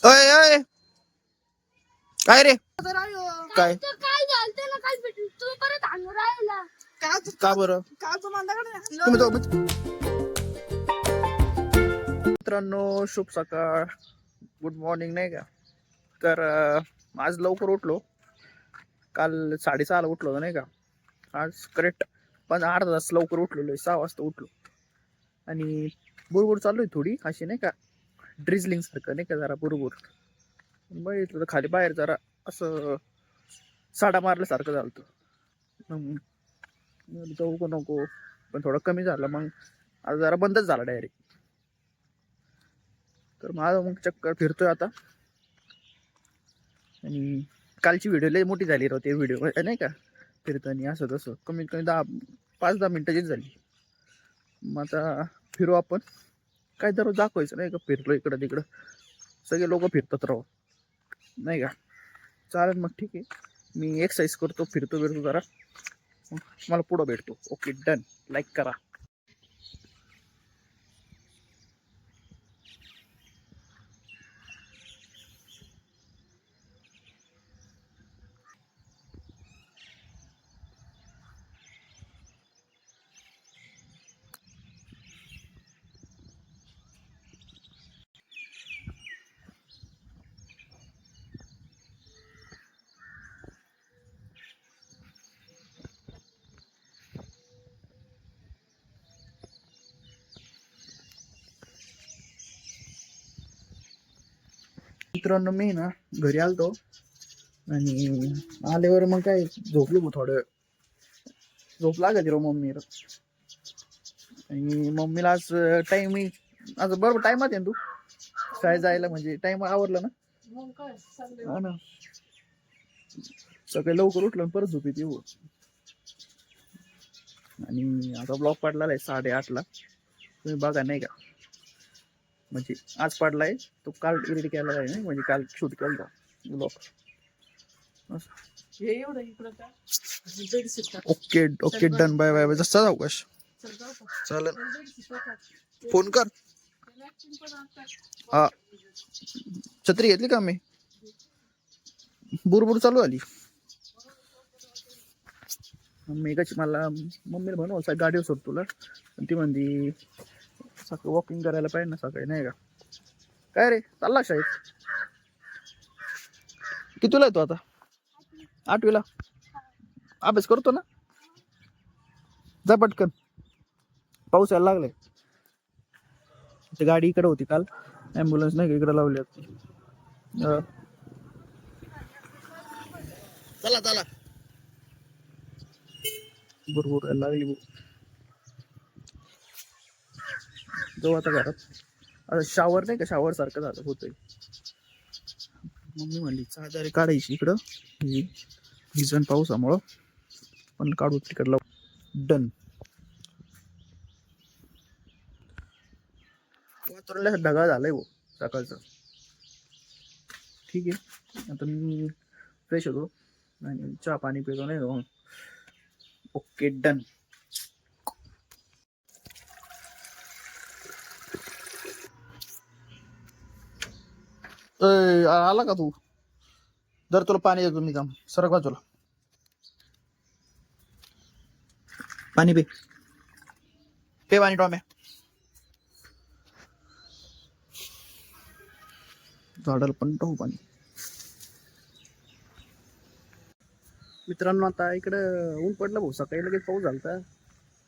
अय अय काय रे काय काय झालं त्याला काय भेटलं तू परत आणून राहिला का बरं मित्रांनो शुभ सकाळ गुड मॉर्निंग नाही का तर आज लवकर उठलो काल 6:30 उठलो होतो नाही का आज करेक्ट पण अर्धा तास लवकर उठलेलो 6 वाजता उठलो आणि बुरबुर चालू आहे थोडी अशी नाही का ड्रिझलिंग सारखं नाही का जरा बुरबुर बघितलं तर खाली बाहेर जरा असं साडा मारल्यासारखं झालं मग जाऊ का नको पण थोडं कमी झालं मग आता जरा बंदच झाला डायरेक्ट तर माझं मग चक्कर फिरतोय आता आणि कालची व्हिडिओ लई मोठी झाली होती व्हिडिओ नाही का फिरताना असं तसं कमीत कमी 5-10 मिनिटाचीच झाली मग आता फिरू आपण काय दररोज दाखवायचं नाही का फिरलो इकडं तिकडं सगळे लोक फिरतात राहू नाही का चालेल मग ठीक आहे मी एक्सरसाइज करतो फिरतो जरा मला पुढं भेटतो ओके डन लाईक करा मित्रांनो मी ना घरी आलतो आणि आल्यावर मग काय झोपलो थोडं झोप लागत रो मम्मी आणि मम्मीला आज टाइम आज बरोबर टाइमात आहे तू शाळेत जायला म्हणजे टाइम आवरला ना हा ना सकाळी लवकर उठलं परत झोपेत येऊ आणि आता ब्लॉग पडलेला आहे 8:30ला तुम्ही बघा नाही का म्हणजे आज पडलाय तो काल एडिट केलेला आहे ना म्हणजे काल शूट केला blog okay okay done bye bye जसा अवकाश चालेल फोन कर हा छत्री घेतली का मी बुरबुर चालू झाली मम्मी कशी मला मम्मीला म्हणू गाडीवर सोड तुला ती म्हणती सकाळी वॉकिंग करायला पाहिजे ना सकाळी नाही का काय रे चालला शाळेत कितीला येतो आता 8वीला अभ्यास करतो ना जा पटकन पाऊस यायला लागलाय ते गाडी इकडे होती काल ॲम्ब्युलन्स नाही का इकडे लावली होती चला चला बरोबर यायला लागली जाऊ आता घरात आता शावर नाही का शावर सारखं झालं होतंय मम्मी म्हणली चादरी काढायची इकडं भिजन पावसामुळं पण काढू तिकडला डन वातावरण ढगाळ झालंय हो सकाळचं ठीक आहे आता मी फ्रेश होतो आणि चहा पाणी पितो नाही ओके डन आला का तू दर तुला पाणी देतो मी काम सरक बाजूला पाणी पे पाणी टॉम्या झाडाला पण टाकू पाणी मित्रांनो आता इकडं ऊन पडलं भाऊ सकाळी लगेच पाऊस झाला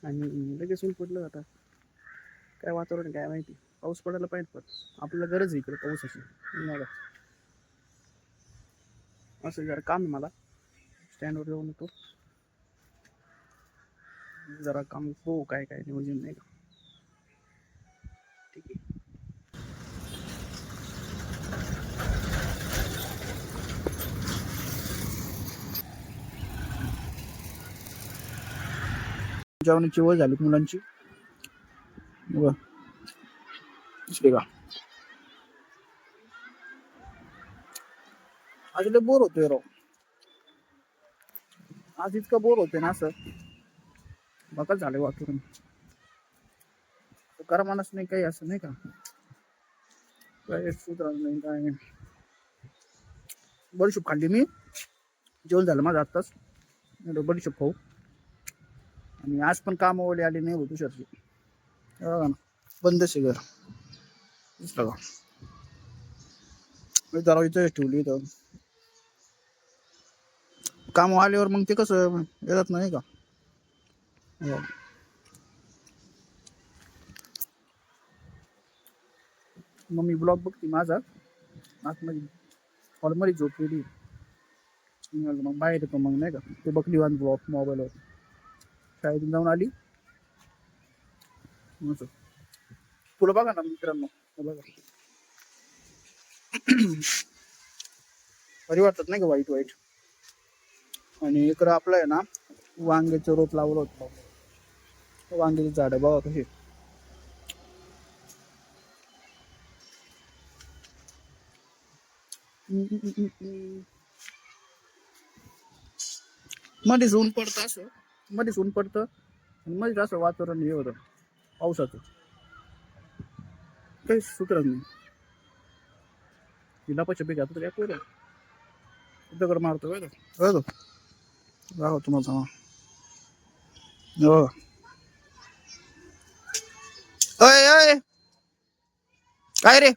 आणि लगेच ऊन पडलं आता काय वातावरण काय माहिती पाऊस पडायला पाहिजे पण आपल्याला गरज आहे इकडे पाऊसाची नाही का असं जरा काम आहे मला स्टँडवर जाऊन येतो जरा काम हो काय काय नियोजन नाही का ठीक आहे जेवणाची वेळ झाली मुलांची का आज लय बोर होतोय राव आज इतकं बोर होतंय ना असं बघा झालंय वातावरण करा माणूस नाही काही असं नाही का काय सुधरा नाही काय बडीशोप खाल्ली मी. जेवण झालं माझं आत्ताच. बडीशोप खाऊ. आणि आज पण कामावले आले नाही होतो शर्ती. बंदच आहे घर. दिसलं का? मी जरा इथं ठेवली इथं. काम आल्यावर मग ते कसं येतात नाही का. मग मी ब्लॉग बघते माझा आतमध्ये हॉलमध्ये झोपलेली. मग बाहेर येतो मग नाही का ते बघली वन ब्लॉग मोबाईलवर. शाळेतून जाऊन आली. तुला बघा ना मित्रांनो बघा बरी वाटतात नाही का वाईट वाईट. आणि इकडं आपलं आहे ना वांग्याचं रोप लावलं होतं. वांग्याची झाडं बघा कशी. मध्येच ऊन पडतं असं. मध्येच ऊन पडतं आणि मध्येच असं वातावरण हे होतं पावसाचं. काही सुधरत नाही. तिला पैसे बी घातलं काय पोरं दगड मारतो बघ राहो तुम्हाला सांगा. हो अय अय काय रे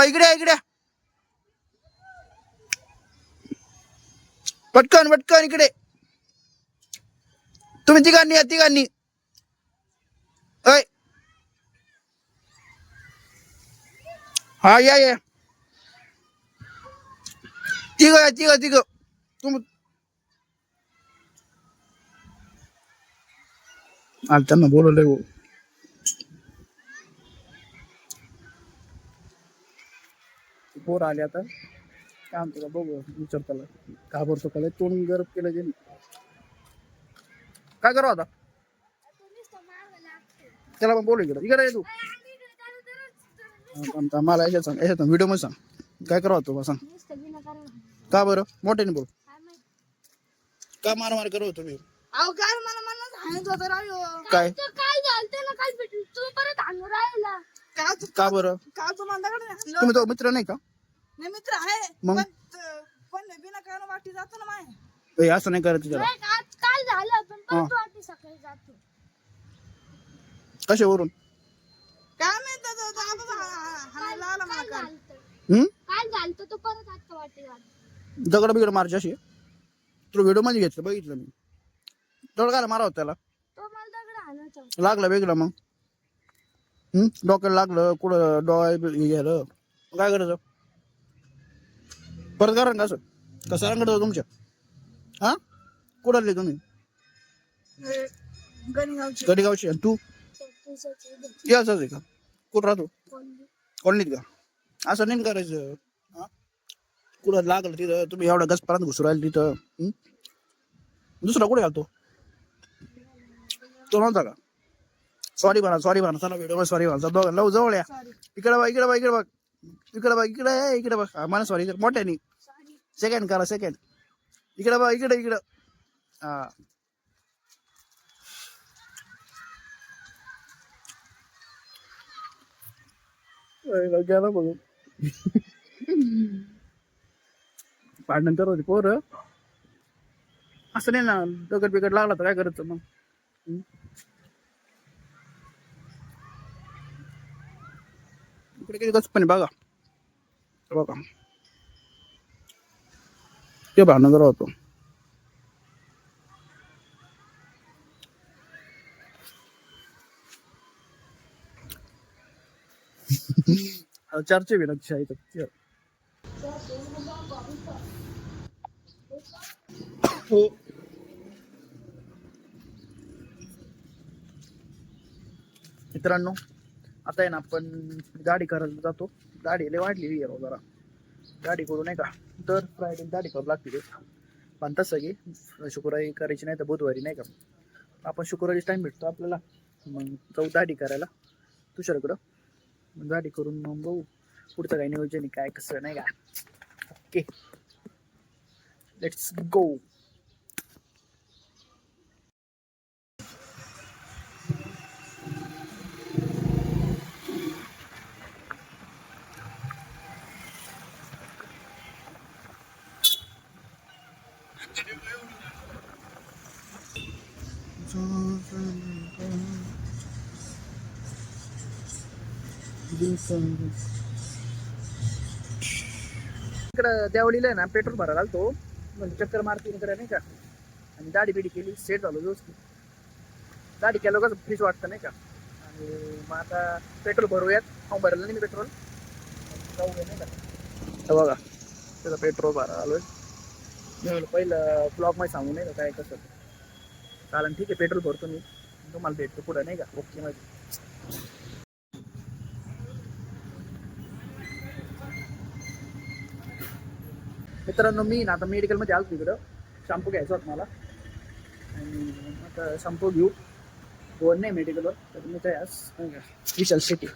इकडे इकडे पटकन पटकन इकडे. तुम्ही तिघांनी या तिघांनी. अय हा या तिघ तिघ तिघ तुम्ही आज त्यांना बोलवलंय हो. पोर आले आता काय म्हणतो का बघू विचार त्याला घाबरतो का तोंड गरम केलं जे काय करावं आता. त्याला पण बोलू इकडे इकडे ये तू. मला याच्यात व्हिडिओ मध्ये सांग काय करावं तो सांग. का बरं मोठ्याने बोल. का मारामारी करत तुम्ही. अहो काय मला म्हणत हाणत होता राव. काय काय झालं ना काल भेटून तुम्ही परत हाणू राहिला. का बरं का तुम्हाला तुम्ही तो मित्र नाही का. नाही मित्र आहे मग पण बिना कारण वाटी जातो ना माय. असं नाही करायचं त्याला. काल झालं पण परत वाटी सकाळी जातो. कशावरून काय माहित हाणायला आला मला काल. काल झालं तो परत आता वाटी जातो. दगड बिगड मारची अशी. तुला व्हिडिओ मध्ये घेतलं बघितलं मी. दगड काय मारावं त्याला. तो मला दगड हाणायचा. लागलं वेगळं मग. डोक्याला लागलं कुठं डोळा गेलं काय करायचं. परत करा ना कसं सरांकडे तुमच्या. हा कुठं आले तुम्ही. गडीगावची आणि तू असंच आहे का कुठं राहतो कॉलनीत का. असं नाही करायचं. कुठं लागलं तिथं तुम्ही एवढा गजपर्यंत घुसू राहिले तिथं. दुसरा कुठे घालतो तो नव्हता का. सॉरी म्हणा चला व्हिडिओ सॉरी म्हणा दोघं लव जवळ या. इकडे बघ इकडे बघ इकडे बघ इकडे बघ इकडे इकडे बघ मला सॉरी मोठ्यानी सेकंड करा सेकंड. इकडे बघ इकडे हा गेला बघू. पाडनंतर होते पोर असं नाही ना दगड बिगड लागला तर काय करायचं मग. इकडे किती कसं पण बघा बघा ते भांडण करत होतो. चर्चे बी नक्की शाही हो. मित्रांनो आता आहे ना आपण गाडी करायला जातो. गाडी लय वाढलेली आहे जरा. गाडी करू नाही का दर फ्रायडे गाडी करू लागते. पण तसं की शुक्रवारी करायची नाही तर बुधवारी नाही का. आपण शुक्रवारी टाइम भेटतो आपल्याला मग जाऊ दाढी करायला तुषारकडं. दाढी करून मग बघू पुढचं काय नियोजन काय कसं नाही का. Okay let's go. इकडं देवळीला आहे ना पेट्रोल भरायला आलतो म्हणजे चक्कर मारती इकडे नाही का आणि दाढी बिडी केली सेट झालो व्यवस्थित दाढी केलं कसं फ्रीज वाटतं नाही का आणि मग आता पेट्रोल भरूयात भरलं नाही मी पेट्रोल जाऊया नाही का तर बघा त्याचं पेट्रोल भरायला आलोय मी म्हणलं पहिलं ब्लॉग मध्ये सांगू नाही का काय कसं चालेल ठीक आहे पेट्रोल भरतो मी तुम्हाला भेटतो पुढं नाही का ओके मध्ये मित्रांनो मी ना आता मेडिकलमध्ये आलो तिकडं शॅम्पू घ्यायचा होता मला आणि आता शॅम्पू घेऊ दोन नाही मेडिकलवर तर मी काय आज विशाल सिटी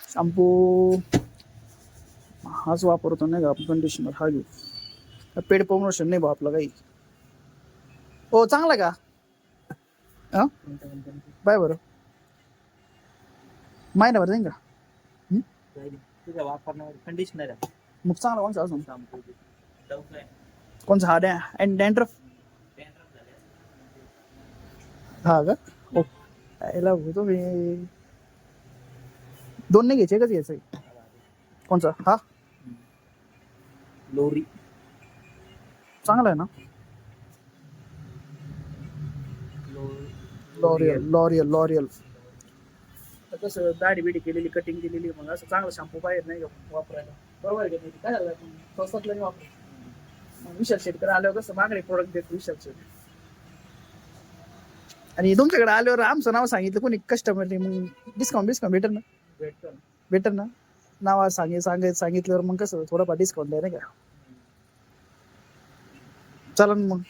शॅम्पू हाच वापरतो नाही का आपण कंडिशनर हा घेऊ पेड प्रमोशन नाही बा आपलं काही हो चांगला का हां बाय बरं महिनाभर जाईन का तुझ्या वापरण्यावर कंडिशनर आहे मग चांगला कोणचा अजून शॅम्पू कोणचा हा अँड डॅन्ड्रफ हा का ओ यायला होतो मी दोन नाही घ्यायचे एकच घ्यायचंय कोणचा हा लोरी चांगला आहे ना लॉरियल लॉरियल लॉरियल तर कसं दाढी बिडी केलेली कटिंग केलेली मग असं चांगला शॅम्पू पाहिजे नाही का वापरायला बरोबर आहे का नाही काय झालं आपण स्वस्तातलं नाही वापरू मग विशाल शेतकरी आल्यावर कसं मागणे प्रोडक्ट देतो विशाल शेत आणि तुमच्याकडे आल्यावर आमचं नाव सांगितलं कोणी कस्टमरने मग डिस्काउंट भेटेल ना भेटेल ना नाव सांगितल्यावर मग कसं थोडंफार डिस्काउंट द्या नाही का चला मग